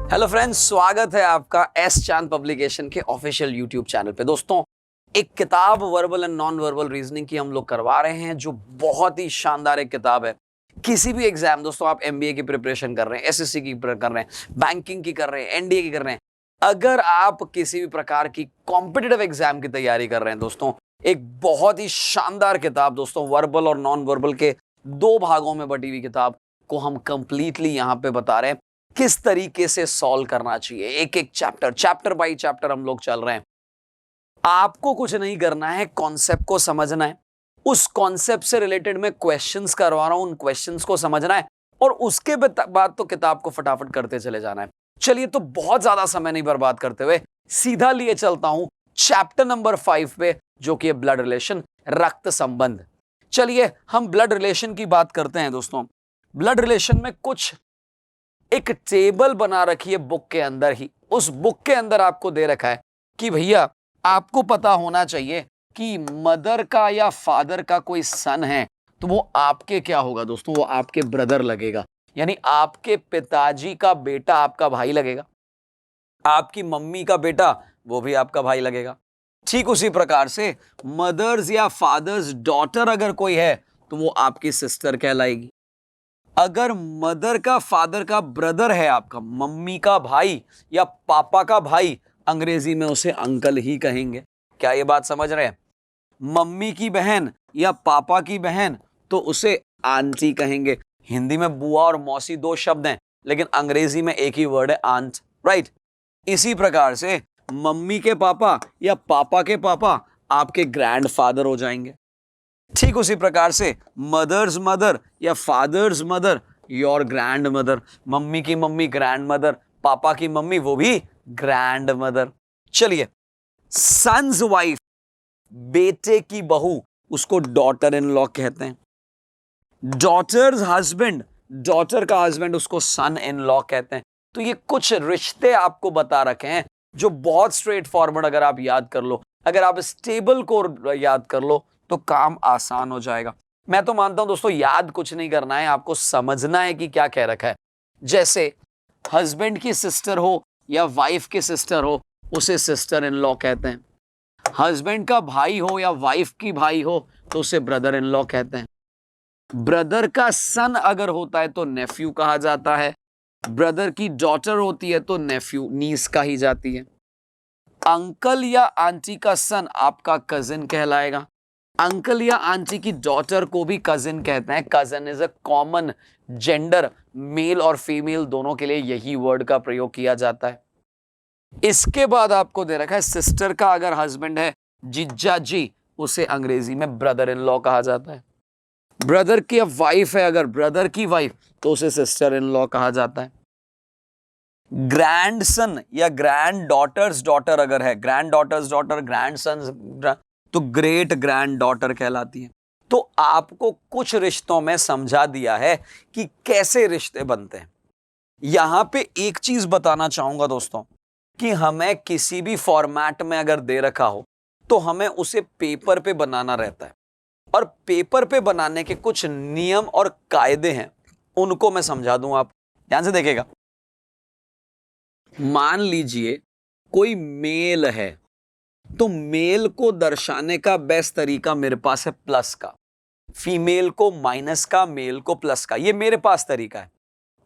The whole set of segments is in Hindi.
हेलो फ्रेंड्स, स्वागत है आपका एस चांद पब्लिकेशन के ऑफिशियल यूट्यूब चैनल पे। दोस्तों, एक किताब verbal and non verbal reasoning की हम लोग करवा रहे हैं, जो बहुत ही शानदार एक किताब है। किसी भी एग्जाम, दोस्तों, आप एमबीए की प्रिपरेशन कर रहे हैं, एसएससी की कर रहे हैं, बैंकिंग की कर रहे हैं, एनडीए की कर रहे हैं, अगर आप किसी भी प्रकार की कॉम्पिटिटिव एग्जाम की तैयारी कर रहे हैं, दोस्तों, एक बहुत ही शानदार किताब, दोस्तों, वर्बल और नॉन वर्बल के दो भागों में बटी हुई किताब को हम कंप्लीटली यहां पे बता रहे हैं किस तरीके से सॉल्व करना चाहिए। एक एक चैप्टर बाय चैप्टर हम लोग चल रहे हैं। आपको कुछ नहीं करना है, कॉन्सेप्ट को समझना है, उस कॉन्सेप्ट से रिलेटेड मैं क्वेश्चंस करवा रहा हूं, उन क्वेश्चंस को समझना है और उसके बाद तो किताब को फटाफट करते चले जाना है। चलिए, तो बहुत ज्यादा समय नहीं बर्बाद करते हुए सीधा लिए चलता हूं चैप्टर नंबर 5 पे, जो कि है ब्लड रिलेशन, रक्त संबंध। चलिए हम ब्लड रिलेशन की बात करते हैं। दोस्तों, ब्लड रिलेशन में कुछ एक टेबल बना रखी है बुक के अंदर ही। उस बुक के अंदर आपको दे रखा है कि भैया आपको पता होना चाहिए कि मदर का या फादर का कोई सन है तो वो आपके क्या होगा दोस्तों, वो आपके ब्रदर लगेगा। यानी आपके पिताजी का बेटा आपका भाई लगेगा, आपकी मम्मी का बेटा वो भी आपका भाई लगेगा। ठीक उसी प्रकार से मदर्स या फादर्स डॉटर अगर कोई है तो वो आपकी सिस्टर कहलाएगी। अगर मदर का फादर का ब्रदर है आपका, मम्मी का भाई या पापा का भाई, अंग्रेजी में उसे अंकल ही कहेंगे। क्या ये बात समझ रहे हैं? मम्मी की बहन या पापा की बहन तो उसे आंटी कहेंगे। हिंदी में बुआ और मौसी दो शब्द हैं, लेकिन अंग्रेजी में एक ही वर्ड है, आंट, राइट। इसी प्रकार से मम्मी के पापा या पापा के पापा आपके ग्रैंडफादर हो जाएंगे। ठीक उसी प्रकार से मदर्स मदर या father's mother your grandmother, mummy की मम्मी ग्रैंड मदर, पापा की मम्मी वो भी ग्रैंड मदर। चलिए, सन्स वाइफ, बेटे की बहू, उसको डॉटर इन लॉ कहते हैं। डॉटर्स हस्बैंड, डॉटर का हस्बैंड, उसको सन इन लॉ कहते हैं। तो ये कुछ रिश्ते आपको बता रखे हैं जो बहुत स्ट्रेट फॉरवर्ड, अगर आप याद कर लो, अगर आप इस टेबल को याद कर लो तो काम आसान हो जाएगा। मैं तो मानता हूं दोस्तों, याद कुछ नहीं करना है, आपको समझना है कि क्या कह रखा है। जैसे हस्बैंड की सिस्टर हो या वाइफ की सिस्टर हो, उसे सिस्टर इन लॉ कहते हैं। हस्बैंड का भाई हो या वाइफ की भाई हो तो उसे ब्रदर इन लॉ कहते हैं। ब्रदर का सन अगर होता है तो नेफ्यू कहा जाता है। ब्रदर की डॉटर होती है तो नेफ्यू, नीस कही जाती है। अंकल या आंटी का सन आपका कजिन कहलाएगा। अंकल या आंटी की डॉटर को भी कजिन कहते हैं। Cousin is a common gender, male और फीमेल दोनों के लिए यही वर्ड का प्रयोग किया जाता है। इसके बाद आपको दे रखा है सिस्टर का अगर हस्बैंड है, जीजा जी, उसे अंग्रेजी में ब्रदर इन लॉ कहा जाता है। ब्रदर की वाइफ है अगर, ब्रदर की वाइफ, तो उसे सिस्टर इन लॉ कहा जाता है। ग्रैंडसन या ग्रैंड डॉटर्स डॉटर अगर है, ग्रैंड डॉटर्स डॉटर, ग्रैंडसन तो ग्रेट ग्रैंड डॉटर कहलाती है। तो आपको कुछ रिश्तों में समझा दिया है कि कैसे रिश्ते बनते हैं। यहां पे एक चीज बताना चाहूंगा दोस्तों, कि हमें किसी भी फॉर्मेट में अगर दे रखा हो तो हमें उसे पेपर पे बनाना रहता है, और पेपर पे बनाने के कुछ नियम और कायदे हैं, उनको मैं समझा दूं। आप ध्यान से देखिएगा। मान लीजिए कोई मेल है, तो मेल को दर्शाने का बेस्ट तरीका मेरे पास है प्लस का, फीमेल को माइनस का, मेल को प्लस का। ये मेरे पास तरीका है।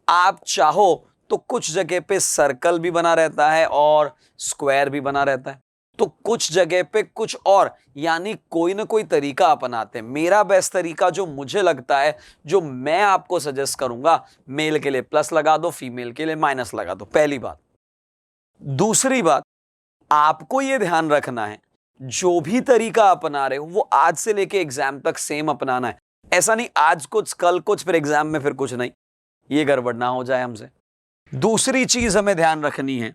आप चाहो तो कुछ जगह पे सर्कल भी बना रहता है और स्क्वायर भी बना रहता है, तो कुछ जगह पे कुछ और, यानी कोई ना कोई तरीका अपनाते हैं। मेरा बेस्ट तरीका जो मुझे लगता है, जो मैं आपको सजेस्ट करूंगा, मेल के लिए प्लस लगा दो, फीमेल के लिए माइनस लगा दो, पहली बात। दूसरी बात, आपको यह ध्यान रखना है जो भी तरीका अपना रहे हो वो आज से लेके एग्जाम तक सेम अपनाना है। ऐसा नहीं आज कुछ कल कुछ फिर एग्जाम में फिर कुछ नहीं, ये गड़बड़ ना हो जाए हमसे। दूसरी चीज हमें ध्यान रखनी है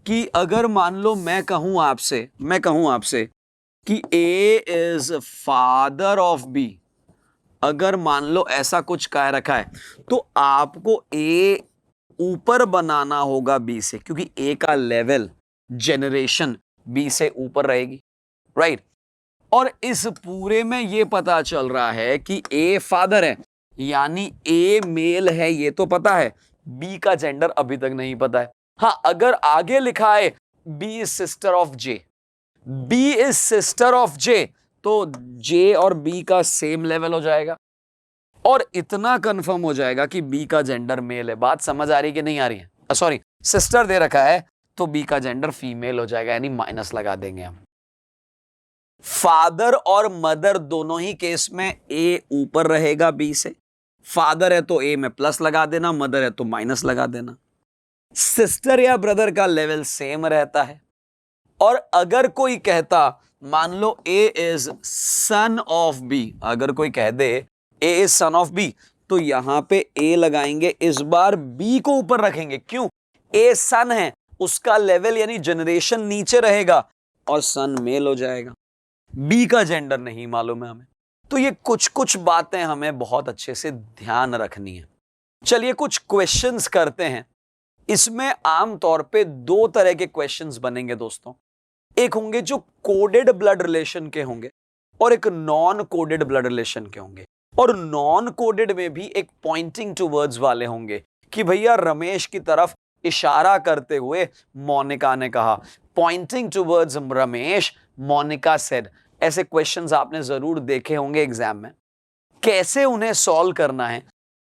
कि अगर मान लो मैं कहूं आपसे कि ए इज फादर ऑफ बी, अगर मान लो ऐसा कुछ कह रखा है तो आपको ए ऊपर बनाना होगा बी से, क्योंकि ए का लेवल, जनरेशन बी से ऊपर रहेगी, राइट। और इस पूरे में ये पता चल रहा है कि ए फादर है, यानी ए मेल है, ये तो पता है, बी का जेंडर अभी तक नहीं पता है। हाँ, अगर आगे लिखा है B is sister of J, B is sister of J, तो जे और बी का सेम लेवल हो जाएगा और इतना कंफर्म हो जाएगा कि बी का जेंडर मेल है। बात समझ आ रही कि नहीं आ रही है? सॉरी, सिस्टर दे रखा है तो बी का जेंडर फीमेल हो जाएगा, यानी माइनस लगा देंगे हम। फादर और मदर दोनों ही केस में ए ऊपर रहेगा बी से। फादर है तो ए में प्लस लगा देना, मदर है तो माइनस लगा देना। सिस्टर या ब्रदर का लेवल सेम रहता है। और अगर कोई कहता, मान लो ए इज सन ऑफ बी, अगर कोई कह दे ए इज सन ऑफ बी, तो यहां पे ए लगाएंगे, इस बार बी को ऊपर रखेंगे। क्यों? ए सन है, उसका लेवल यानी जनरेशन नीचे रहेगा और सन मेल हो जाएगा। बी का जेंडर नहीं मालूम है हमें, तो ये कुछ कुछ बातें हमें बहुत अच्छे से ध्यान रखनी है। चलिए कुछ क्वेश्चंस करते हैं। इसमें आमतौर पे दो तरह के क्वेश्चंस बनेंगे दोस्तों। एक होंगे जो कोडेड ब्लड रिलेशन के होंगे और एक नॉन कोडेड ब्लड रिलेशन के होंगे। और नॉन कोडेड में भी एक पॉइंटिंग टूवर्ड्स वाले होंगे कि भैया रमेश की तरफ इशारा करते हुए मोनिका ने कहा, pointing towards Ramesh, Monika said. ऐसे क्वेश्चंस आपने जरूर देखे होंगे एग्जाम में। कैसे उन्हें सॉल्व करना है,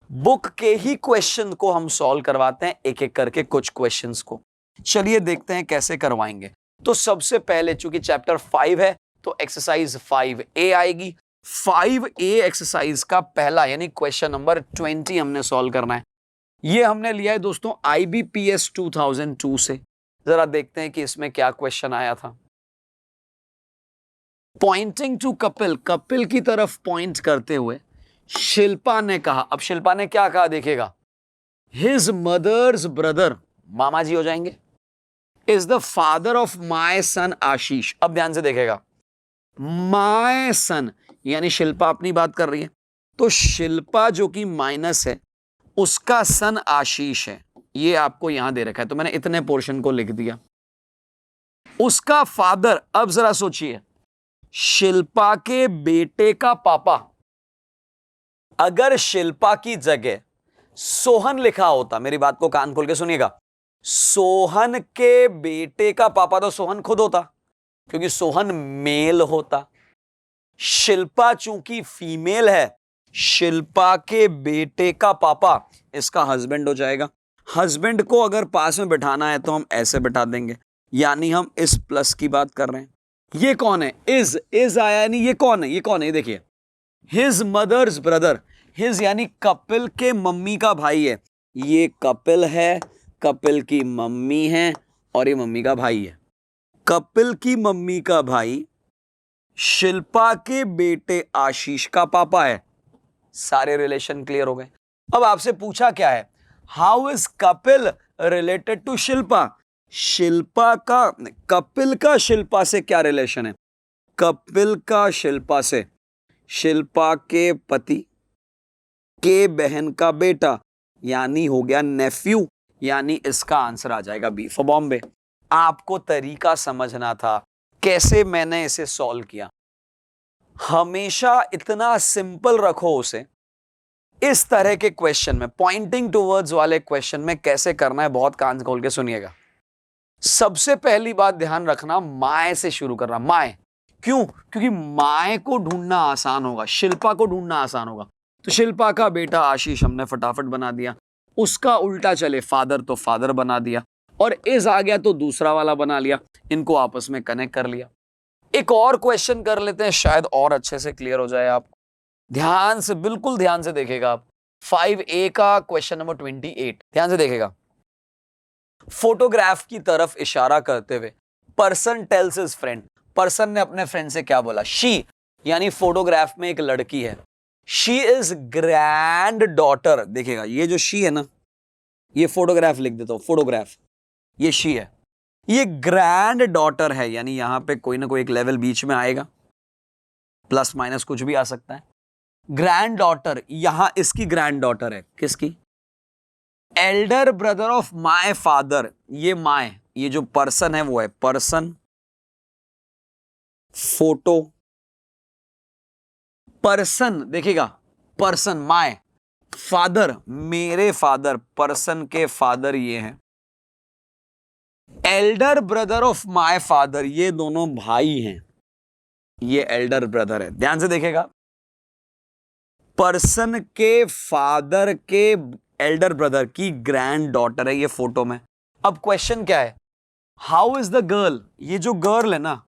बुक के ही क्वेश्चन को हम सॉल्व करवाते हैं एक एक करके कुछ क्वेश्चंस को। चलिए देखते हैं कैसे करवाएंगे। तो सबसे पहले चूंकि चैप्टर 5 है तो एक्सरसाइज 5A आएगी। 5A एक्सरसाइज का पहला यानी क्वेश्चन नंबर 20 हमने सॉल्व करना है। ये हमने लिया है दोस्तों IBPS 2002 से। जरा देखते हैं कि इसमें क्या क्वेश्चन आया था। पॉइंटिंग टू कपिल, कपिल की तरफ पॉइंट करते हुए शिल्पा ने कहा, अब शिल्पा ने क्या कहा देखिएगा, हिज मदर्स ब्रदर, मामा जी हो जाएंगे, is the father of my son Ashish. अब ध्यान से देखेगा, माय सन यानी शिल्पा अपनी बात कर रही है, तो शिल्पा जो कि माइनस है उसका सन आशीष है। ये आपको यहां दे रखा है तो मैंने इतने पोर्शन को लिख दिया। उसका फादर, अब जरा सोचिए, शिल्पा के बेटे का पापा, अगर शिल्पा की जगह सोहन लिखा होता, मेरी बात को कान खोल के सुनिएगा, सोहन के बेटे का पापा तो सोहन खुद होता क्योंकि सोहन मेल होता। शिल्पा चूंकि फीमेल है, शिल्पा के बेटे का पापा इसका हस्बैंड हो जाएगा। हस्बैंड को अगर पास में बिठाना है तो हम ऐसे बिठा देंगे, यानी हम इस प्लस की बात कर रहे हैं। ये कौन है? इज आया, यानी ये कौन है? ये कौन है? ये देखिए, हिज मदर्स ब्रदर, हिज यानी कपिल के मम्मी का भाई है। ये कपिल है, कपिल की मम्मी है और ये मम्मी का भाई है। कपिल की मम्मी का भाई शिल्पा के बेटे आशीष का पापा है। सारे रिलेशन क्लियर हो गए। अब आपसे पूछा क्या है, how is Kapil related to Shilpa? Shilpa का, कपिल का शिल्पा से क्या रिलेशन है? कपिल का शिल्पा से शिल्पा के पति के बहन का बेटा, यानी हो गया नेफ्यू, यानी इसका आंसर आ जाएगा बी फॉर बॉम्बे। आपको तरीका समझना था कैसे मैंने इसे सॉल्व किया। हमेशा इतना सिंपल रखो उसे। इस तरह के क्वेश्चन में, पॉइंटिंग टूवर्ड्स वाले क्वेश्चन में कैसे करना है बहुत कान खोल के सुनिएगा। सबसे पहली बात ध्यान रखना, माय से शुरू करना। माय क्यों? क्योंकि माय को ढूंढना आसान होगा, शिल्पा को ढूंढना आसान होगा। तो शिल्पा का बेटा आशीष हमने फटाफट बना दिया। उसका उल्टा चले फादर तो फादर बना दिया, और इज आ गया तो दूसरा वाला बना लिया। इनको आपस में कनेक्ट कर लिया। एक और क्वेश्चन कर लेते हैं, शायद और अच्छे से क्लियर हो जाए आपको। ध्यान से, बिल्कुल ध्यान से देखेगा आप। 5A का क्वेश्चन नंबर 28, ध्यान से देखेगा। फोटोग्राफ की तरफ इशारा करते हुए person tales his friend, person ने अपने फ्रेंड से क्या बोला? शी, यानी फोटोग्राफ में एक लड़की है। शी इज ग्रैंड डॉटर, देखिएगा ये जो शी है ना, ये फोटोग्राफ लिख देता हूं, फोटोग्राफ, ये शी है, ये ग्रैंड डॉटर है, यानी यहां पे कोई ना कोई एक लेवल बीच में आएगा, प्लस माइनस कुछ भी आ सकता है। ग्रैंड डॉटर, यहां इसकी ग्रैंड डॉटर है, किसकी? Elder brother of my father, ये माय, ये जो पर्सन है वो है पर्सन, फोटो, पर्सन, देखिएगा पर्सन माय, फादर मेरे फादर, पर्सन के फादर ये हैं, Elder brother of my father, ये दोनों भाई हैं, ये एल्डर ब्रदर है, ध्यान से देखेगा। पर्सन के फादर के एल्डर ब्रदर की ग्रैंड डॉटर है ये फोटो में। अब क्वेश्चन क्या है, हाउ इज द गर्ल, ये जो गर्ल है ना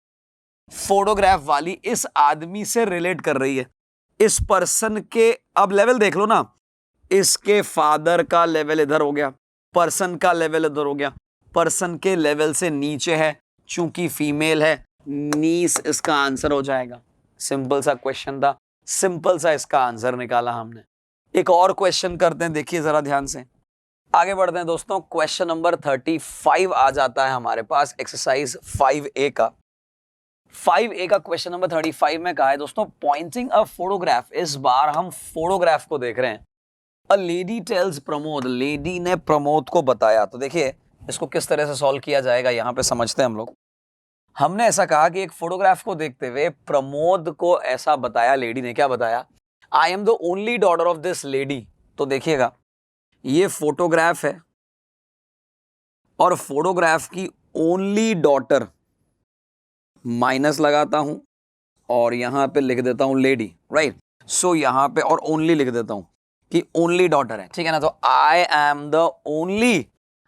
फोटोग्राफ वाली, इस आदमी से रिलेट कर रही है, इस पर्सन के, अब लेवल देख लो ना, इसके फादर का लेवल इधर हो गया, पर्सन का लेवल इधर हो गया, पर्सन के लेवल से नीचे है, चूंकि फीमेल है, नीस इसका आंसर हो जाएगा। सिंपल सा क्वेश्चन था, सिंपल सा इसका आंसर निकाला हमने। एक और क्वेश्चन करते हैं, देखिए जरा ध्यान से, आगे बढ़ते हैं दोस्तों। क्वेश्चन नंबर 35 आ जाता है हमारे पास, एक्सरसाइज 5A का। 5A का क्वेश्चन नंबर 35 में कहा है दोस्तों, पॉइंटिंग अ फोटोग्राफ, इस बार हम फोटोग्राफ को देख रहे हैं। A lady tells Pramod, lady ने प्रमोद को बताया। तो देखिए इसको किस तरह से सॉल्व किया जाएगा, यहां पे समझते हैं हम लोग। हमने ऐसा कहा कि एक फोटोग्राफ को देखते हुए प्रमोद को ऐसा बताया, लेडी ने क्या बताया, आई am the only daughter of this lady. तो देखिएगा ये फोटोग्राफ है और फोटोग्राफ की ओनली डॉटर, माइनस लगाता हूं और यहां पे लिख देता हूं लेडी, राइट। सो यहां पे और ओनली लिख देता हूं कि ओनली डॉटर है, ठीक है ना। तो I am the only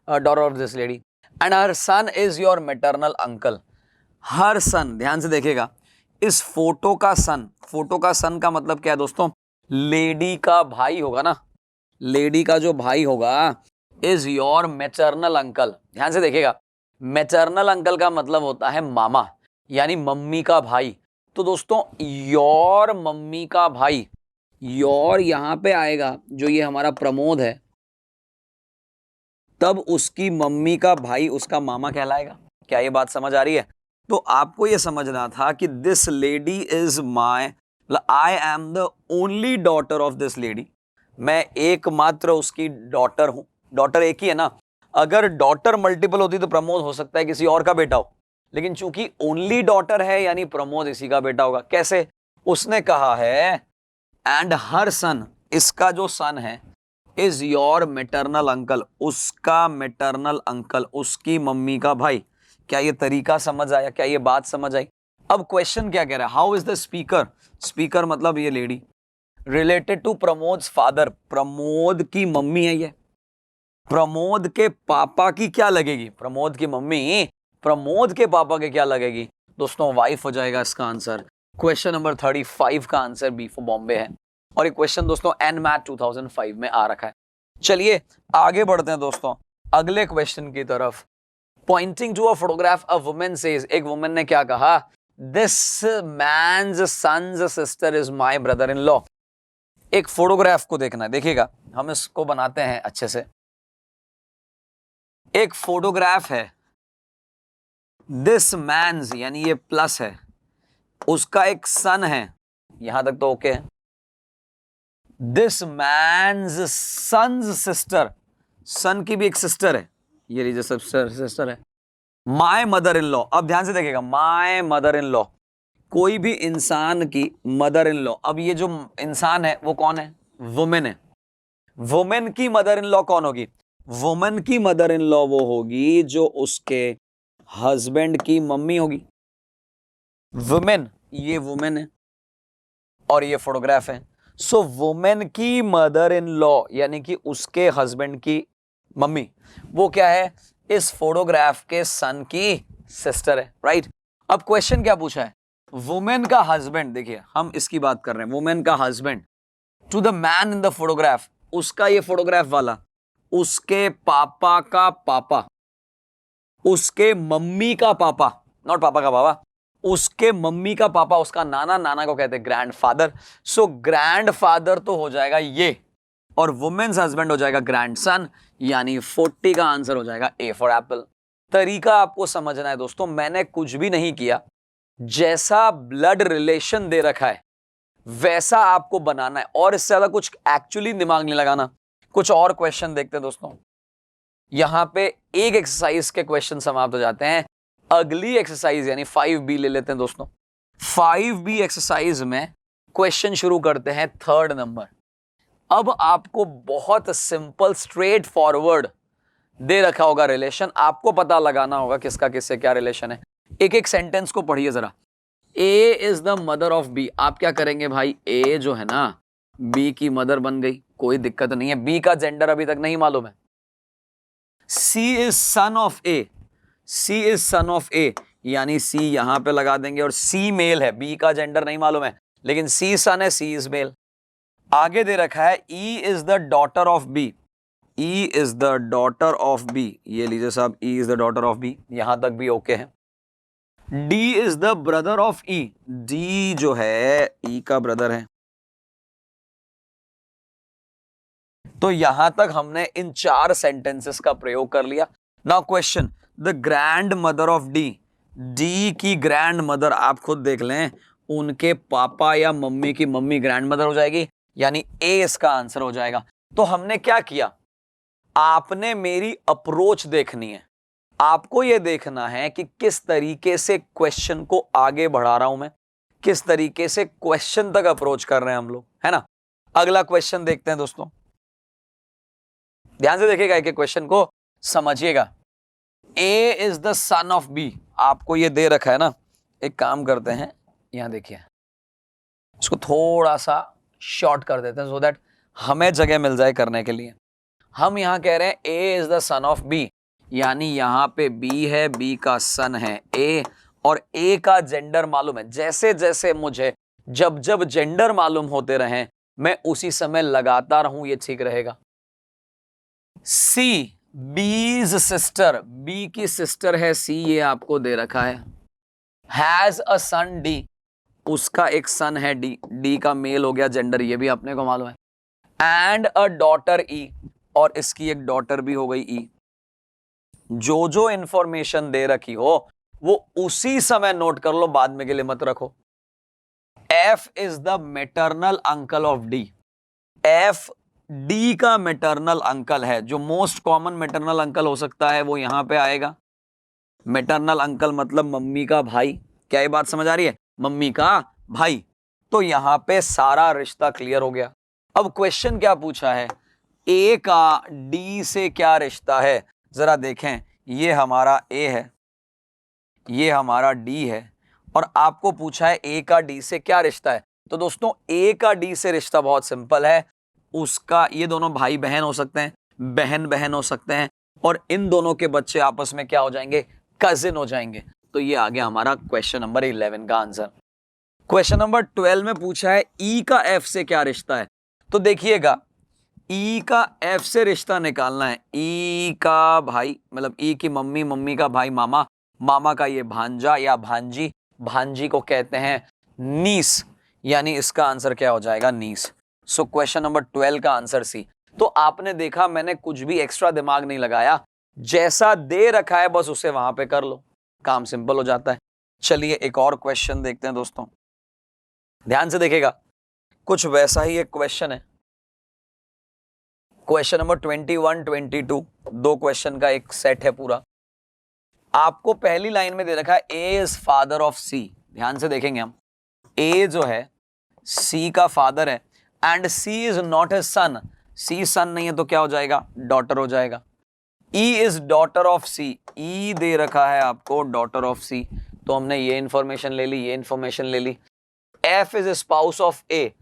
daughter of this lady and her son is your maternal uncle. Her son, ध्यान से देखिएगा, इस फोटो का सन, फोटो का सन का मतलब क्या है दोस्तों, लेडी का भाई होगा ना, लेडी का जो भाई होगा इज योर मैटरनल अंकल। ध्यान से देखिएगा, मैटरनल अंकल का मतलब होता है मामा, यानी मम्मी का भाई। तो दोस्तों योर मम्मी का भाई, योर यहां पे आएगा, जो ये हमारा प्रमोद है, तब उसकी मम्मी का भाई उसका मामा कहलाएगा। क्या ये बात समझ आ रही है? तो आपको ये समझना था कि this lady is my, I am the only daughter of this lady, मैं एकमात्र उसकी डॉटर हूं। डॉटर एक ही है ना, अगर डॉटर मल्टीपल होती तो प्रमोद हो सकता है किसी और का बेटा हो, लेकिन चूंकि ओनली डॉटर है यानी प्रमोद इसी का बेटा होगा। कैसे? उसने कहा है एंड हर सन, इसका जो सन है, इज योर मैटरनल अंकल, उसका मैटरनल अंकल, उसकी मम्मी का भाई। क्या ये तरीका समझ आया? क्या ये बात समझ आई? अब क्वेश्चन क्या कह रहा है, how is the speaker, speaker मतलब ये lady, related to Pramod's father, Pramod की मम्मी है ये, प्रमोद के पापा की क्या लगेगी, प्रमोद की मम्मी प्रमोद के पापा के क्या लगेगी दोस्तों, वाइफ हो जाएगा इसका आंसर। क्वेश्चन नंबर 35 का आंसर बी फॉर बॉम्बे है, और ये क्वेश्चन दोस्तों एनमैट 2005 में आ रखा है। चलिए आगे बढ़ते हैं दोस्तों अगले क्वेश्चन की तरफ। Pointing to a photograph, a woman says, एक वुमन ने क्या कहा, this man's son's sister is my brother in law. एक फोटोग्राफ को देखना है, देखिएगा हम इसको बनाते हैं अच्छे से। एक फोटोग्राफ है, दिस मैन्स यानी ये प्लस है, उसका एक सन है, यहां तक तो ओके है। दिस मैन्स सन्स सिस्टर, सन की भी एक सिस्टर है, ये लीजिए सिस्टर है, माय मदर इन लॉ। अब ध्यान से देखिएगा, माय मदर इन लॉ, कोई भी इंसान की मदर इन लॉ। अब ये जो इंसान है वो कौन है, वुमेन है। वुमेन की मदर इन लॉ कौन होगी, वुमेन की मदर इन लॉ वो होगी जो उसके हस्बैंड की मम्मी होगी। वुमेन, ये वुमेन है और ये फोटोग्राफ है। सो वुमेन की मदर इन लॉ यानी कि उसके हस्बैंड की मम्मी, वो क्या है, इस फोटोग्राफ के सन की सिस्टर है, राइट। अब क्वेश्चन क्या पूछा है, वुमेन का हस्बैंड, देखिए हम इसकी बात कर रहे हैं, वुमेन का husband to the man in the photograph, उसका ये फोटोग्राफ वाला, उसके पापा का पापा, उसके मम्मी का पापा, नॉट पापा का पापा, उसके मम्मी का पापा, उसका नाना, नाना को कहते हैं ग्रैंडफादर। सो ग्रैंडफादर तो हो जाएगा ये, और वुमेन्स हस्बैंड हो जाएगा ग्रैंडसन, यानी 40 का आंसर हो जाएगा ए फॉर एप्पल। तरीका आपको समझना है दोस्तों, मैंने कुछ भी नहीं किया, जैसा ब्लड रिलेशन दे रखा है वैसा आपको बनाना है, और इससे ज्यादा कुछ एक्चुअली दिमाग नहीं लगाना। कुछ और क्वेश्चन देखते हैं दोस्तों, यहां पे एक एक्सरसाइज के क्वेश्चन समाप्त हो जाते हैं। अगली एक्सरसाइज यानी 5B ले लेते हैं दोस्तों। 5B एक्सरसाइज में क्वेश्चन शुरू करते हैं 3rd नंबर। अब आपको बहुत सिंपल स्ट्रेट फॉरवर्ड दे रखा होगा रिलेशन, आपको पता लगाना होगा किसका किससे क्या रिलेशन है। एक एक सेंटेंस को पढ़िए जरा। A is the mother of B, आप क्या करेंगे भाई, ए जो है ना बी की मदर बन गई, कोई दिक्कत नहीं है, बी का जेंडर अभी तक नहीं मालूम है। C is son of A, C is son of A, यानी सी यहां पे लगा देंगे, और सी मेल है, बी का जेंडर नहीं मालूम है लेकिन सी सन है, सी इज मेल। आगे दे रखा है E is the daughter of B, E is the daughter of B, ये लीजिए साहब, E is the daughter of B, यहां तक भी ओके है। D is the brother of E, D जो है ई का ब्रदर है। तो यहां तक हमने इन 4 सेंटेंसेस का प्रयोग कर लिया। Now question, the grand mother of D, D की ग्रैंड मदर आप खुद देख लें, उनके पापा या मम्मी की मम्मी ग्रैंड मदर हो जाएगी, यानी ए इसका आंसर हो जाएगा। तो हमने क्या किया, आपने मेरी अप्रोच देखनी है, आपको यह देखना है कि किस तरीके से क्वेश्चन को आगे बढ़ा रहा हूं मैं, किस तरीके से क्वेश्चन तक अप्रोच कर रहे हैं हम लोग, है ना। अगला क्वेश्चन देखते हैं दोस्तों, ध्यान से देखिएगा, एक क्वेश्चन को समझिएगा। A is the son of B, आपको ये दे रखा है ना, एक काम करते हैं, यहां देखिए, इसको थोड़ा सा शॉर्ट कर देते हैं सो दैट हमें जगह मिल जाए करने के लिए। हम यहां कह रहे हैं A is the son of B, यानी यहां पे बी है, बी का सन है ए, और ए का जेंडर मालूम है। जैसे जैसे मुझे जब जब जेंडर मालूम होते रहे, मैं उसी समय लगाता रहूं, ये ठीक रहेगा। सी, बीज सिस्टर, बी की सिस्टर है सी, ये आपको दे रखा है। हैज अ सन डी, उसका एक सन है डी, डी का मेल हो गया जेंडर, ये भी अपने को मालूम है। एंड अ डॉटर ई, और इसकी एक डॉटर भी हो गई ई। जो जो इंफॉर्मेशन दे रखी हो वो उसी समय नोट कर लो, बाद में के लिए मत रखो। F is the maternal uncle of D, F D का मैटरनल अंकल है। जो मोस्ट कॉमन मैटरनल अंकल हो सकता है वो यहां पे आएगा। मैटरनल अंकल मतलब मम्मी का भाई, क्या ये बात समझ आ रही है, मम्मी का भाई। तो यहां पे सारा रिश्ता क्लियर हो गया। अब क्वेश्चन क्या पूछा है, ए का डी से क्या रिश्ता है, जरा देखें, ये हमारा ए है, ये हमारा डी है, और आपको पूछा है ए का डी से क्या रिश्ता है। तो दोस्तों ए का डी से रिश्ता बहुत सिंपल है, उसका, ये दोनों भाई बहन हो सकते हैं, बहन बहन हो सकते हैं, और इन दोनों के बच्चे आपस में क्या हो जाएंगे, कजिन हो जाएंगे। तो ये आ गया हमारा क्वेश्चन नंबर 11 का आंसर। क्वेश्चन नंबर 12 में पूछा है ई का एफ से क्या रिश्ता है। तो देखिएगा, ई का एफ से रिश्ता निकालना है। ई का भाई मतलब ई की मम्मी, मम्मी का भाई मामा, मामा का ये भांजा या भांजी, भांजी को कहते हैं नीस, यानी इसका आंसर क्या हो जाएगा, नीस। सो क्वेश्चन नंबर 12 का आंसर सी। तो आपने देखा मैंने कुछ भी एक्स्ट्रा दिमाग नहीं लगाया, जैसा दे रखा है बस उसे वहां पे कर लो, काम सिंपल हो जाता है। चलिए एक और क्वेश्चन देखते हैं दोस्तों, ध्यान से देखिएगा, कुछ वैसा ही एक क्वेश्चन है। क्वेश्चन नंबर 21, 22, 2 क्वेश्चन का एक सेट है पूरा। आपको पहली लाइन में दे रखा है ए इज फादर ऑफ सी। ध्यान से देखेंगे हम, ए जो है सी का फादर है, and C is not a son, C son नहीं है तो क्या हो जाएगा, डॉटर हो जाएगा। E is daughter of C, E दे रखा है आपको डॉटर ऑफ सी, तो हमने ये इंफॉर्मेशन ले ली, ये इंफॉर्मेशन ले ली। F is spouse of A,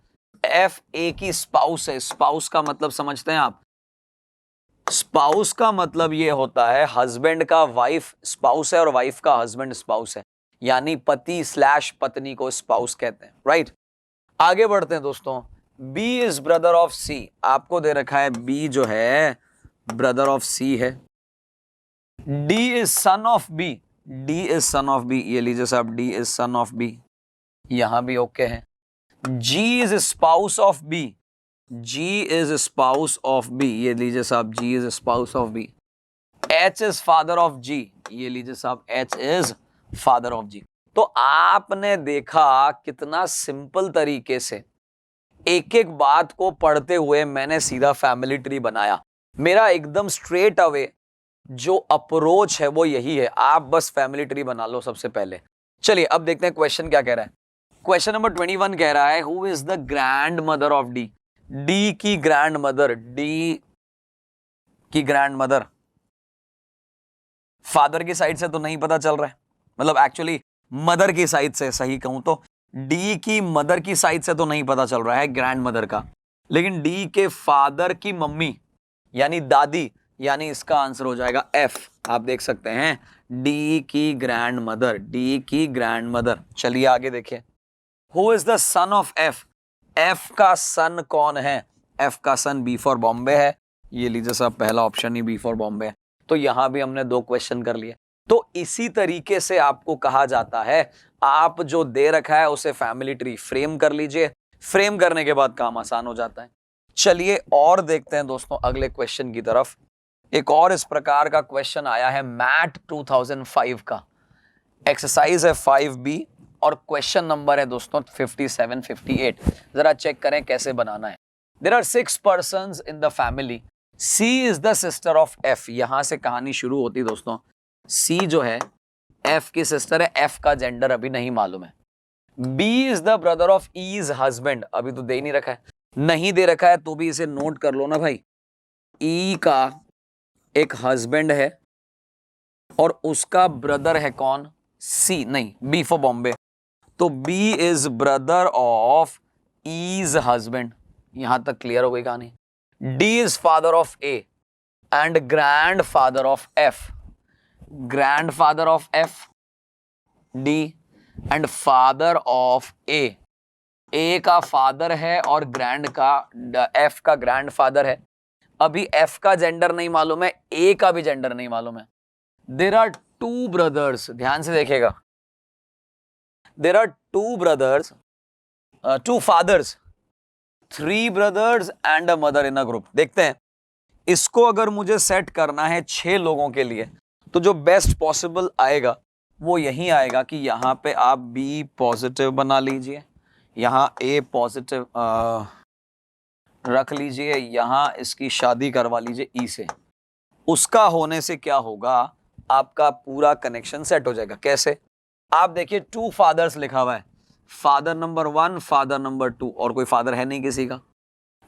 F A की स्पाउस है। स्पाउस का मतलब समझते हैं आप, स्पाउस का मतलब ये होता है हस्बैंड का वाइफ स्पाउस है, और वाइफ का हस्बैंड स्पाउस है, यानी पति स्लैश पत्नी को स्पाउस कहते हैं, राइट। आगे बढ़ते हैं दोस्तों, बी इज ब्रदर ऑफ सी, आपको दे रखा है बी जो है ब्रदर ऑफ सी है। D is son of B, D is son of B, ये लीजिए साहब, D is son of B, यहां भी ओके है। G is spouse of B, G is spouse of B, ये लीजिए साहब, G is spouse of B. H is father of G, ये लीजिए साहब, H is father of G. तो आपने देखा कितना सिंपल तरीके से एक एक बात को पढ़ते हुए मैंने सीधा फैमिली ट्री बनाया। मेरा एकदम स्ट्रेट अवे जो अप्रोच है वो यही है, आप बस फैमिली ट्री बना लो सबसे पहले। चलिए अब देखते हैं क्वेश्चन क्या कह रहा है। क्वेश्चन नंबर 21 कह रहा है who is the grand mother of D, D की ग्रैंड मदर, डी की ग्रैंड मदर फादर की साइड से तो नहीं पता चल रहा है, मतलब एक्चुअली मदर की साइड से सही कहूं तो, डी की मदर की साइड से तो नहीं पता चल रहा है ग्रैंड मदर का, लेकिन डी के फादर की मम्मी यानी दादी, यानी इसका आंसर हो जाएगा एफ। आप देख सकते हैं डी की ग्रैंड मदर, डी की ग्रैंड मदर। चलिए आगे देखिए, who is the son of F, F का सन कौन है? एफ का सन बी फॉर बॉम्बे है, ये लीजिए साहब पहला ऑप्शन ही बी फॉर बॉम्बे है। तो यहां भी हमने 2 क्वेश्चन कर लिए। तो इसी तरीके से आपको कहा जाता है, आप जो दे रखा है उसे फैमिली ट्री फ्रेम कर लीजिए, फ्रेम करने के बाद काम आसान हो जाता है। चलिए और देखते हैं दोस्तों अगले क्वेश्चन की तरफ। एक और इस प्रकार का क्वेश्चन आया है मैट 2005 का, एक्सरसाइज है 5B और क्वेश्चन नंबर है दोस्तों 57-58। जरा चेक करें कैसे बनाना है। There are 6 persons in the family, C is the sister of F। यहां से कहानी शुरू होती दोस्तों। C जो है F की सिस्टर है, F का जेंडर अभी नहीं मालूम है। B is the brother of E's husband, अभी तो दे नहीं रखा है, नहीं दे रखा है तो भी इसे नोट कर लो ना भाई। E का एक हस्बैंड है और उसका ब्रदर है कौन? C, नहीं B फॉर बॉम्बे, तो B is brother of E's husband. यहां तक क्लियर हो गई कहानी। D is father of A and grandfather of F. Grandfather of F, D and father of A. A का फादर है और ग्रैंड का F का ग्रैंडफादर है। अभी F का जेंडर नहीं मालूम है, A का भी जेंडर नहीं मालूम है। There are 2 brothers, ध्यान से देखिएगा। There are 2 brothers, 2 fathers, 3 brothers and a mother in a group। देखते हैं इसको अगर मुझे सेट करना है 6 लोगों के लिए तो जो बेस्ट पॉसिबल आएगा वो यही आएगा कि यहाँ पे आप B पॉजिटिव बना लीजिए, यहाँ A पॉजिटिव रख लीजिए, यहाँ इसकी शादी करवा लीजिए E से। उसका होने से क्या होगा, आपका पूरा कनेक्शन सेट हो जाएगा। कैसे? आप देखिए 2 फादर्स लिखा हुआ है, फादर नंबर 1, फादर नंबर 2, और कोई फादर है नहीं किसी का।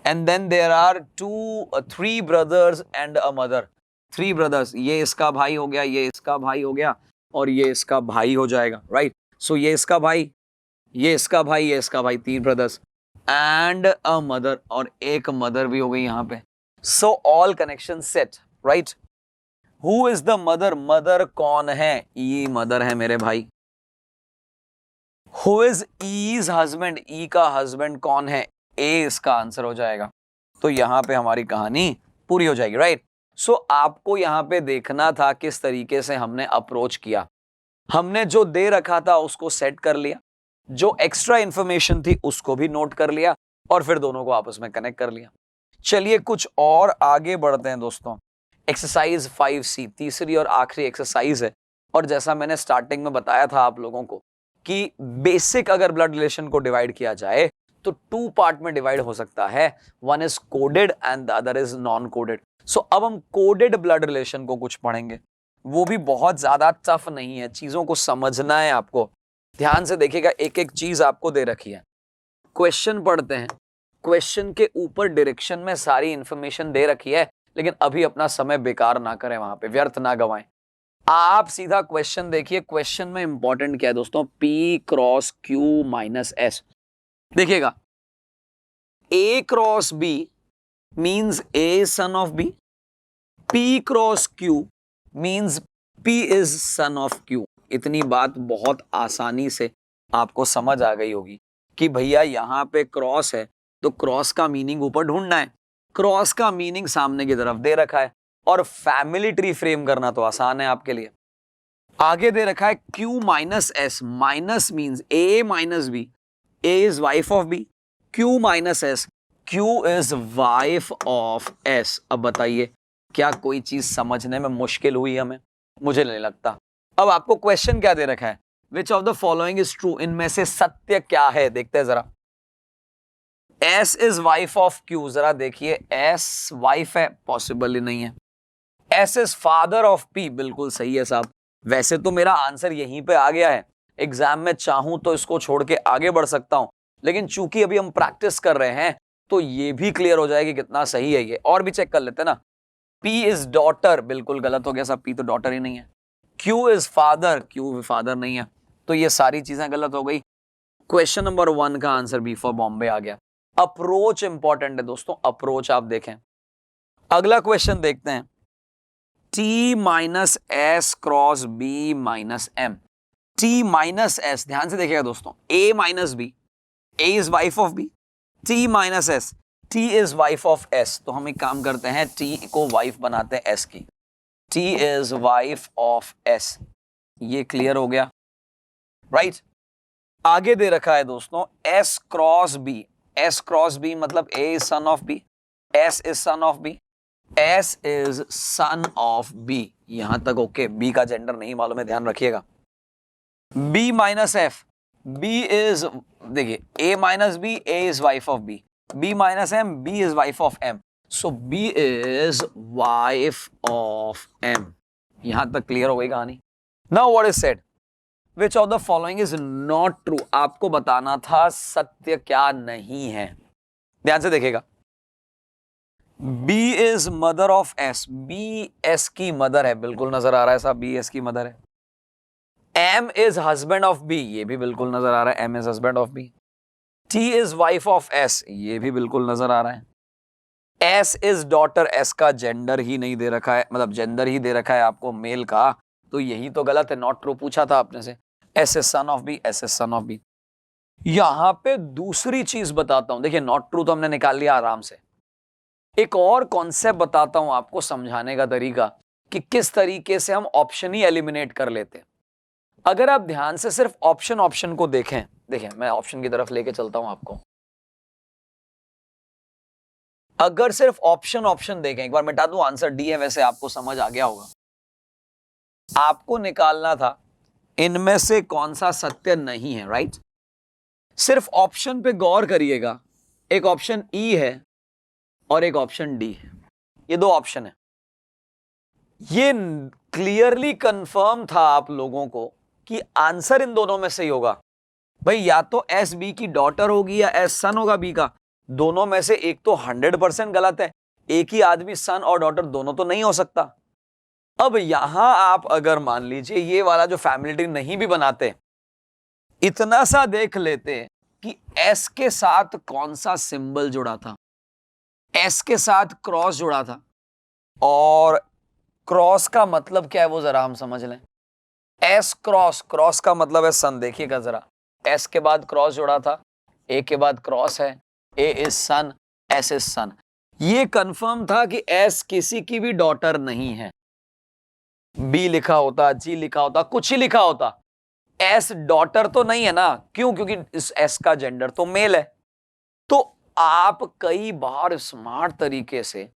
And then there are 3 brothers and a mother. 3 brothers, ये इसका भाई हो गया, ये इसका भाई हो गया और ये इसका भाई हो जाएगा, राइट। सो ये इसका भाई, ये इसका भाई, ये इसका भाई, 3 ब्रदर्स एंड अ मदर, और एक मदर भी हो गई यहाँ पे। So all connection set, right. Who is the mother, mother कौन है? ई मदर है मेरे भाई। हु इज ईज हस्बैंड, ई का हस्बैंड कौन है? ए इसका आंसर हो जाएगा। तो यहां पे हमारी कहानी पूरी हो जाएगी, राइट। सो आपको यहां पे देखना था किस तरीके से हमने अप्रोच किया। हमने जो दे रखा था उसको सेट कर लिया, जो एक्स्ट्रा इंफॉर्मेशन थी उसको भी नोट कर लिया और फिर दोनों को आपस में कनेक्ट कर लिया। चलिए कुछ और आगे बढ़ते हैं दोस्तों। एक्सरसाइज 5C तीसरी और आखिरी एक्सरसाइज है, और जैसा मैंने स्टार्टिंग में बताया था आप लोगों को कि बेसिक अगर ब्लड रिलेशन को डिवाइड किया जाए तो 2 पार्ट में डिवाइड हो सकता है, one is coded and the other is non coded. So अब हम कोडेड ब्लड रिलेशन को कुछ पढ़ेंगे, वो भी बहुत ज्यादा टफ नहीं है, चीजों को समझना है आपको। ध्यान से देखिएगा, एक एक चीज आपको दे रखी है। क्वेश्चन पढ़ते हैं, क्वेश्चन के ऊपर डायरेक्शन में सारी इंफॉर्मेशन दे रखी है, लेकिन अभी अपना समय बेकार ना करें, वहां पे व्यर्थ ना गवाएं। आप सीधा क्वेश्चन देखिए। क्वेश्चन में इंपॉर्टेंट क्या है दोस्तों? P cross Q minus S। देखिएगा, A cross B means A son of B, P cross Q means P is son of Q। इतनी बात बहुत आसानी से आपको समझ आ गई होगी कि भैया यहां पे क्रॉस है तो क्रॉस का मीनिंग ऊपर ढूंढना है, क्रॉस का मीनिंग सामने की तरफ दे रखा है, और फैमिली ट्री फ्रेम करना तो आसान है आपके लिए। आगे दे रखा है Q minus S, minus means A minus B, A is wife of B, Q minus S, Q is wife of S। अब बताइए क्या कोई चीज समझने में मुश्किल हुई हमें? मुझे नहीं लगता। अब आपको क्वेश्चन क्या दे रखा है? Which of the following is true, इनमें से सत्य क्या है? देखते हैं जरा। S is wife of Q, जरा देखिए, S वाइफ है, पॉसिबल ही नहीं है। S is father of P, बिल्कुल सही है साहब। वैसे तो मेरा आंसर यहीं पे आ गया है, एग्जाम में चाहूं तो इसको छोड़ के आगे बढ़ सकता हूं, लेकिन चूंकि अभी हम प्रैक्टिस कर रहे हैं तो ये भी क्लियर हो जाएगी कितना सही है ये। और भी चेक कर लेते हैं ना। P इज डॉटर, बिल्कुल गलत हो गया साहब, P तो डॉटर ही नहीं है। Q is father, Q father नहीं है, तो ये सारी चीजें गलत हो गई। क्वेश्चन नंबर 1 का आंसर बी फॉर बॉम्बे आ गया। अप्रोच इंपॉर्टेंट है दोस्तों, अप्रोच आप देखें। अगला क्वेश्चन देखते हैं, T minus S cross B minus M. T minus S, ध्यान से देखिएगा दोस्तों, A minus B, A is wife of B, T minus S, T is wife of S। तो हम एक काम करते हैं, T को वाइफ बनाते हैं S की, T is wife of S। ये क्लियर हो गया, राइट। आगे दे रखा है दोस्तों S cross B, S cross B मतलब A is son of B, S is son of B, S is son of B। यहां तक ओके, B का जेंडर नहीं मालूम है, ध्यान रखिएगा। B minus F, B is, देखिए A minus B, A is wife of B, B minus M, B is wife of M, so B is wife of M। यहां तक क्लियर हो गई कहानी। Now what is said, which of the following is not true. आपको बताना था सत्य क्या नहीं है, ध्यान से देखिएगा। B is mother of S, B S की मदर है, बिल्कुल नजर आ रहा है साहब, B S की मदर है। M is husband of B, ये भी बिल्कुल नजर आ रहा है, M is husband of B। T is wife of S, ये भी बिल्कुल नजर आ रहा है। S इज डॉटर, S का जेंडर ही नहीं दे रखा है, मतलब जेंडर ही दे रखा है आपको मेल का, तो यही तो गलत है, नॉट ट्रू पूछा था आपने से। S is son of B, S is son of B। यहां पे दूसरी चीज बताता हूं, देखिए नॉट ट्रू तो हमने निकाल लिया आराम से, एक और कॉन्सेप्ट बताता हूं आपको समझाने का तरीका कि किस तरीके से हम ऑप्शन ही एलिमिनेट कर लेते हैं। अगर आप ध्यान से सिर्फ ऑप्शन को देखें, देखें मैं ऑप्शन की तरफ लेके चलता हूं आपको। अगर सिर्फ ऑप्शन देखें, एक बार मिटा दूं, आंसर डी है, वैसे आपको समझ आ गया होगा। आपको निकालना था इनमें से कौन सा सत्य नहीं है, राइट। सिर्फ ऑप्शन पे गौर करिएगा, एक ऑप्शन ई है और एक ऑप्शन डी है, ये दो ऑप्शन है। ये क्लियरली कंफर्म था आप लोगों को कि आंसर इन दोनों में से ही होगा। भाई या तो एस बी की डॉटर होगी या एस सन होगा बी का, दोनों में से एक तो 100% गलत है। एक ही आदमी सन और डॉटर दोनों तो नहीं हो सकता। अब यहां आप अगर मान लीजिए ये वाला जो फैमिली ट्री नहीं भी बनाते, इतना सा देख लेते कि एस के साथ कौन सा सिंबल जुड़ा था, एस के साथ क्रॉस जुड़ा था, और क्रॉस का मतलब क्या है वो जरा हम समझ लें। एस क्रॉस, क्रॉस का मतलब है सन, देखिएगा जरा, एस के बाद क्रॉस जुड़ा था, ए के बाद क्रॉस है, ए इज सन, एस इज सन। ये कंफर्म था कि एस किसी की भी डॉटर नहीं है। बी लिखा होता, जी लिखा होता, कुछ ही लिखा होता, एस डॉटर तो नहीं है ना, क्यों, क्योंकि इस एस का जेंडर तो मेल है। तो आप कई बार स्मार्ट तरीके से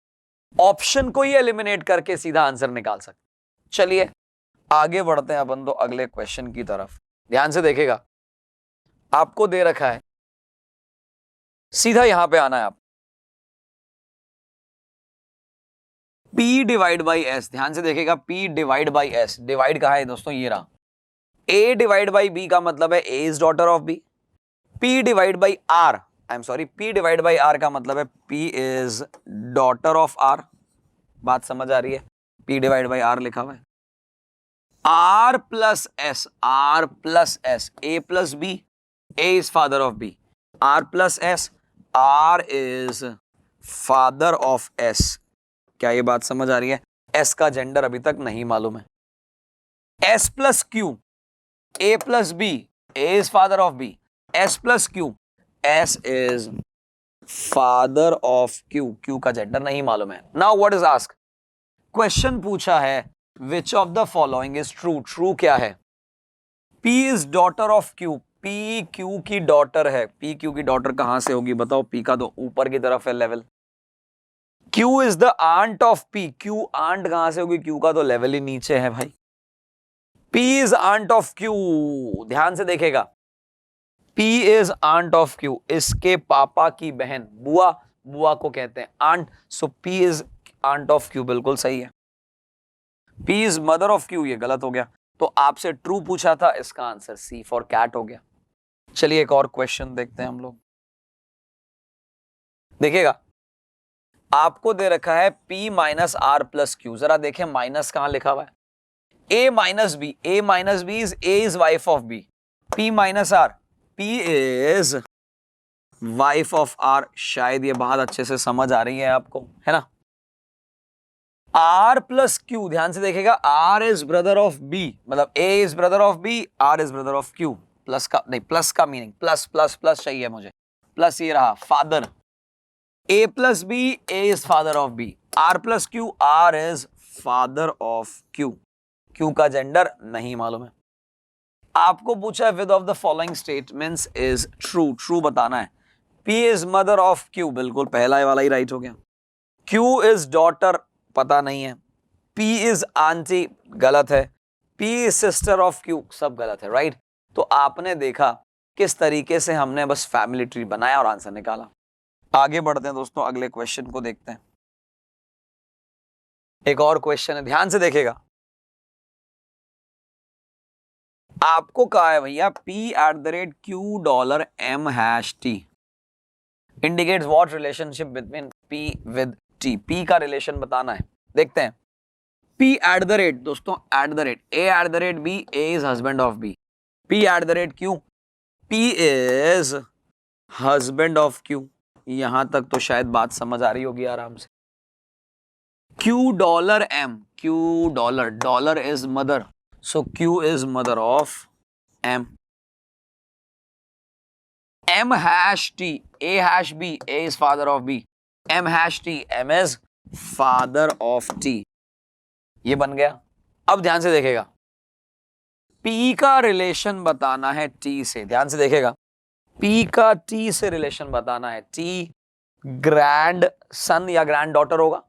ऑप्शन को ही एलिमिनेट करके सीधा आंसर निकाल सकते। चलिए आगे बढ़ते हैं अपन तो अगले क्वेश्चन की तरफ। ध्यान से देखेगा, आपको दे रखा है, सीधा यहां पे आना है आप, P डिवाइड बाई एस। ध्यान से देखेगा, P divide by S, divide कहा है दोस्तों, ये रहा। A डिवाइड बाई B का मतलब है A is daughter of B। P divide by R, I am sorry, P divide by R का मतलब है P is daughter of R। बात समझ आ रही है, P डिवाइड बाई R लिखा हुआ है। R plus S, R plus S, A plus B, A is father of B, R plus S, R is father of S। क्या ये बात समझ आ रही है? S का जेंडर अभी तक नहीं मालूम है। S plus Q, A plus B, A is father of B, S plus Q, S is father of Q, Q का जेंडर नहीं मालूम है। Now what is ask, question पूछा है which of the following is true. True क्या है? P is daughter of Q, P Q की डॉटर है। P Q की डॉटर कहां से होगी बताओ? P का तो ऊपर की तरफ है level. Q is the aunt of P, Q aunt कहां से होगी? Q का तो लेवल ही नीचे है भाई। P is aunt of Q, ध्यान से देखेगा, P is aunt of Q, इसके पापा की बहन, बुआ, बुआ को कहते हैं aunt, so P is aunt of Q, बिल्कुल सही है। P is mother of Q, ये गलत हो गया। तो आपसे ट्रू पूछा था, इसका आंसर C फॉर कैट हो गया। चलिए एक और क्वेश्चन देखते हैं हम लोग। देखिएगा, आपको दे रखा है P minus R plus Q, जरा देखें माइनस कहां लिखा हुआ है। A minus B. A minus B is A is wife of B. P minus R. P is wife of R. शायद ये बात अच्छे से समझ आ रही है आपको, है ना? R plus Q, ध्यान से देखेगा, R is brother of B, मतलब A is brother of B, R is brother of Q. Plus का नहीं, प्लस का मीनिंग प्लस प्लस प्लस चाहिए मुझे, प्लस ये रहा father. A plus B, A is father of B. R plus Q, R is father of Q. Q का जेंडर नहीं मालूम है. आपको पूछा है with of the following statements is true. True बताना है. P is mother of Q, बिल्कुल पहला वाला ही राइट हो गया. Q is daughter, पता नहीं है. P is auntie, गलत है. P is sister of Q, सब गलत है, राइट? तो आपने देखा किस तरीके से हमने बस फैमिली ट्री बनाया और आंसर निकाला. आगे बढ़ते हैं दोस्तों, अगले क्वेश्चन को देखते हैं. एक और क्वेश्चन है, ध्यान से देखेगा. आपको कहा है भैया P@Q$M#T indicates what relationship between P with T. P का रिलेशन बताना है. देखते हैं. P@ दोस्तों, A@B, A is husband of B. P@Q, P is husband of Q. यहां तक तो शायद बात समझ आ रही होगी आराम से. Q$M, $, is mother, so Q is mother of M. M#T, A#B, A is father of B. M#T, M is father of T. ये बन गया. अब ध्यान से देखेगा, P का रिलेशन बताना है T से. ध्यान से देखेगा, P का T से रिलेशन बताना है. T ग्रैंड सन या ग्रैंड डॉटर होगा,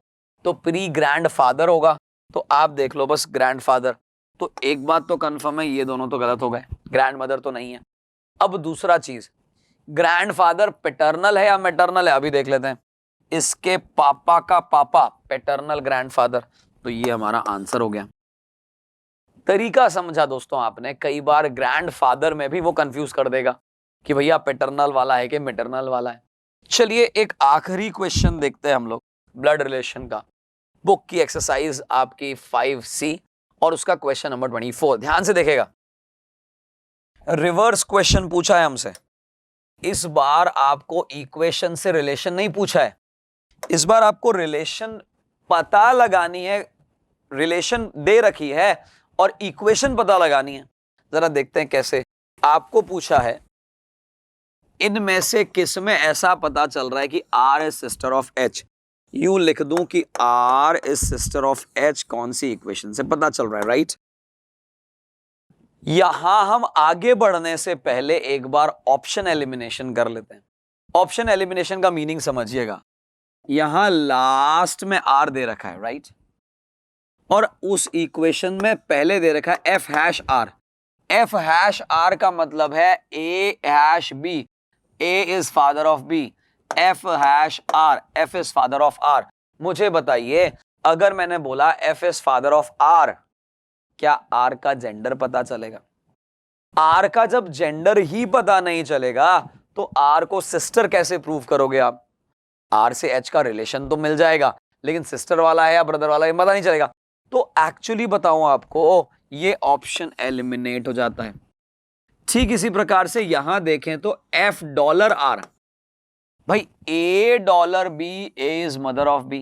तो प्री ग्रैंड फादर होगा. तो आप देख लो बस ग्रैंड फादर. तो एक बात तो कंफर्म है, ये दोनों तो गलत हो गए, ग्रैंड मदर तो नहीं है. अब दूसरा चीज, ग्रैंड फादर पैटर्नल है या मैटरनल है, अभी देख लेते हैं. इसके पापा का पापा पैटर्नल ग्रैंड फादर, तो ये हमारा आंसर हो गया. तरीका समझा दोस्तों आपने. कई बार ग्रैंड फादर में भी वो कंफ्यूज कर देगा कि भैया पैटर्नल वाला है कि मैटरनल वाला है. चलिए एक आखिरी क्वेश्चन देखते हैं हम लोग ब्लड रिलेशन का. बुक की एक्सरसाइज आपकी 5C और उसका क्वेश्चन नंबर 24. ध्यान से देखेगा, रिवर्स क्वेश्चन पूछा है हमसे. इस बार आपको इक्वेशन से रिलेशन नहीं पूछा है, इस बार आपको रिलेशन पता लगानी है. रिलेशन दे रखी है और इक्वेशन पता लगानी है. जरा देखते हैं कैसे. आपको पूछा है इनमें से किस में ऐसा पता चल रहा है कि R is sister of H. यूं लिख दूं कि R is sister of H, कौन सी इक्वेशन से पता चल रहा है, राइट? यहां हम आगे बढ़ने से पहले एक बार ऑप्शन एलिमिनेशन कर लेते हैं. ऑप्शन एलिमिनेशन का मीनिंग समझिएगा. यहां लास्ट में R दे रखा है, राइट? और उस इक्वेशन में पहले दे रखा है F#R. F#R का मतलब है A#B. A is father of B. F#R, F is father of R. मुझे बताइए, अगर मैंने बोला F is father of R, क्या R का जेंडर पता चलेगा? R का जब जेंडर ही पता नहीं चलेगा तो R को सिस्टर कैसे प्रूव करोगे आप? R से H का रिलेशन तो मिल जाएगा, लेकिन सिस्टर वाला है या ब्रदर वाला है पता नहीं चलेगा. तो एक्चुअली बताऊं आपको, ये ऑप्शन एलिमिनेट हो जाता है. ठीक इसी प्रकार से यहां देखें तो F$R, भाई A$B, A is mother of B.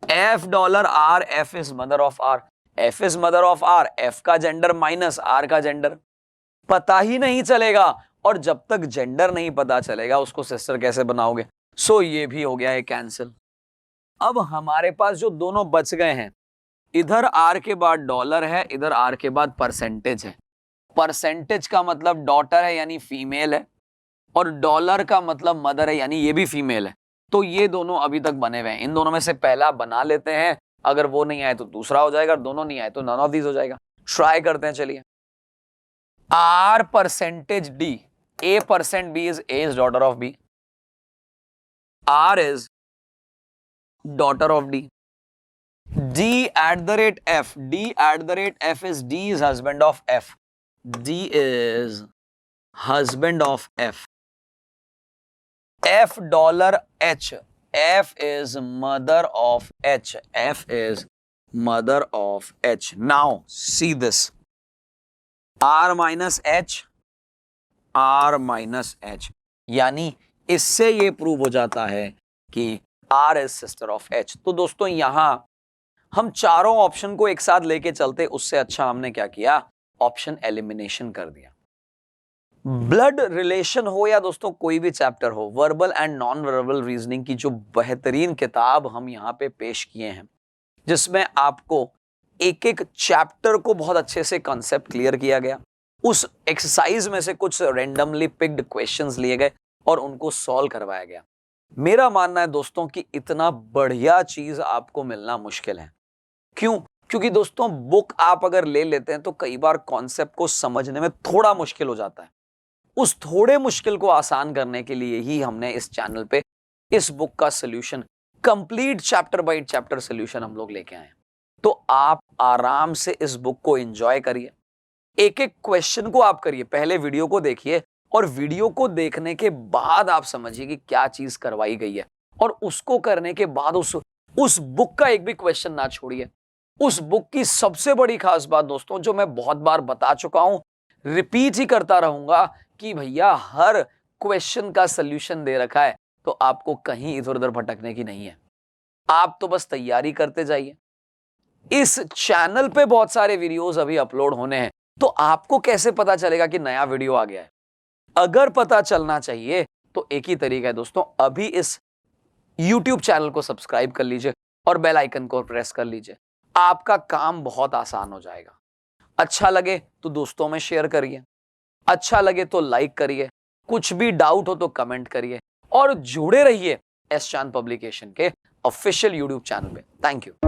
F$R, F is mother of R. F is mother of R, F का जेंडर माइनस R का जेंडर पता ही नहीं चलेगा. और जब तक जेंडर नहीं पता चलेगा उसको सिस्टर कैसे बनाओगे? सो ये भी हो गया है कैंसिल. अब हमारे पास जो दोनों बच गए हैं, इधर R के बाद डॉलर है, इधर R के बाद परसेंटेज है. परसेंटेज का मतलब डॉटर है यानी फीमेल है, और डॉलर का मतलब मदर है यानी ये भी फीमेल है. तो ये दोनों अभी तक बने हुए हैं. इन दोनों में से पहला बना लेते हैं. अगर वो नहीं आए तो दूसरा हो जाएगा, दोनों नहीं आए तो नन ऑफ दीज हो जाएगा. ट्राई करते हैं. चलिए, R%D, A%B is daughter of B. R is daughter of D. D@F, D@F is D is husband of F. D is husband of F. F$H, F is mother of H. F is mother of H. Now see this, R minus H, R minus H, यानी इससे ये प्रूव हो जाता है कि R is sister of H। तो दोस्तों यहां हम चारों ऑप्शन को एक साथ लेके चलते, उससे अच्छा हमने क्या किया, ऑप्शन एलिमिनेशन कर दिया। ब्लड रिलेशन हो या दोस्तों कोई भी चैप्टर हो, verbal and non verbal reasoning की जो बेहतरीन किताब हम यहां पे पेश किए हैं, जिसमें आपको एक एक चैप्टर को बहुत अच्छे से कॉन्सेप्ट क्लियर किया गया, उस एक्सरसाइज में से कुछ रैंडमली पिक्ड क्वेश्चंस लिए गए और उनको सॉल्व करवाया गया। मेरा मानना है दोस्तों कि इतना बढ़िया चीज आपको मिलना मुश्किल है। क्यों? क्योंकि दोस्तों बुक आप अगर ले लेते हैं तो कई बार कॉन्सेप्ट को समझने में थोड़ा मुश्किल हो जाता है। उस थोड़े मुश्किल को आसान करने के लिए ही हमने इस चैनल पे इस बुक का solution, complete chapter by chapter solution हम लोग लेके आए। तो आप आराम से इस बुक को एंजॉय करिए, एक एक क्वेश्चन को आप करिए, पहले वीडियो को देखिए और वीडियो को देखने के बाद आप समझिए कि क्या चीज करवाई गई है, और उसको करने के बाद उस बुक का एक भी क्वेश्चन ना छोड़िए। उस बुक की सबसे बड़ी खास बात दोस्तों, जो मैं बहुत बार बता चुका हूं, रिपीट ही करता रहूंगा, कि भैया हर क्वेश्चन का सलूशन दे रखा है, तो आपको कहीं इधर उधर भटकने की नहीं है। आप तो बस तैयारी करते जाइए। इस चैनल पे बहुत सारे वीडियोस अभी अपलोड होने हैं, तो आपको कैसे पता चलेगा कि नया वीडियो आ गया है? अगर पता चलना चाहिए तो एक ही तरीका है दोस्तों, अभी इस YouTube चैनल को सब्सक्राइब कर लीजिए और बेल आइकन को प्रेस कर लीजिए। आपका काम बहुत आसान हो जाएगा। अच्छा लगे तो दोस्तों में शेयर करिए, अच्छा लगे तो लाइक करिए, कुछ भी डाउट हो तो कमेंट करिए और जुड़े रहिए एस चांद पब्लिकेशन के ऑफिशियल YouTube चैनल पे। Thank you.